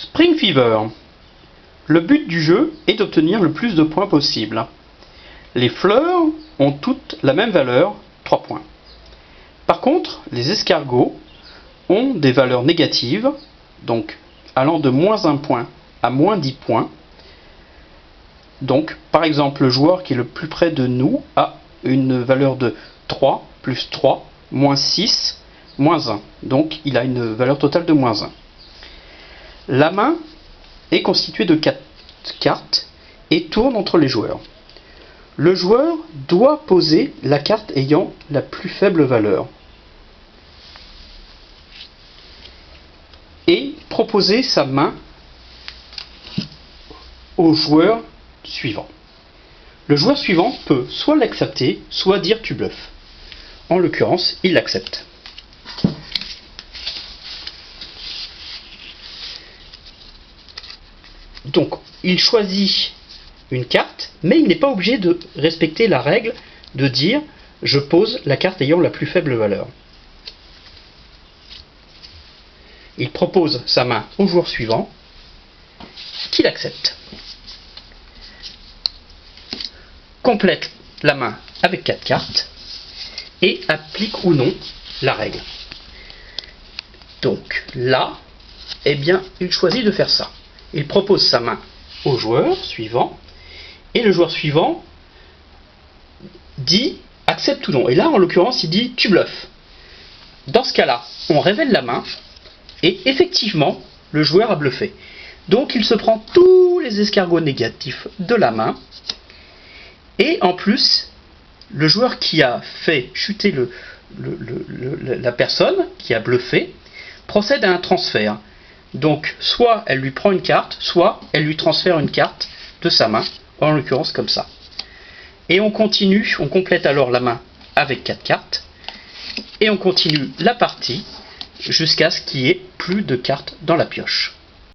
Spring Fever. Le but du jeu est d'obtenir le plus de points possible. Les fleurs ont toutes la même valeur, 3 points. Par contre, les escargots ont des valeurs négatives, donc allant de moins 1 point à moins 10 points. Donc, par exemple, le joueur qui est le plus près de nous a une valeur de 3, plus 3, moins 6, moins 1. Donc, il a une valeur totale de moins 1. La main est constituée de 4 cartes et tourne entre les joueurs. Le joueur doit poser la carte ayant la plus faible valeur et proposer sa main au joueur suivant. Le joueur suivant peut soit l'accepter, soit dire tu bluffes. En l'occurrence, il l'accepte. Donc, il choisit une carte, mais il n'est pas obligé de respecter la règle de dire je pose la carte ayant la plus faible valeur. Il propose sa main au joueur suivant, qui l'accepte. Complète la main avec 4 cartes et applique ou non la règle. Donc là, eh bien, il choisit de faire ça. Il propose sa main au joueur suivant et le joueur suivant dit accepte ou non. Et là, en l'occurrence, il dit tu bluffes. Dans ce cas-là, on révèle la main et effectivement, le joueur a bluffé. Donc, il se prend tous les escargots négatifs de la main et en plus, le joueur qui a fait chuter la personne qui a bluffé procède à un transfert. Donc, soit elle lui prend une carte, soit elle lui transfère une carte de sa main, en l'occurrence comme ça. Et on continue, on complète alors la main avec 4 cartes, et on continue la partie jusqu'à ce qu'il n'y ait plus de cartes dans la pioche.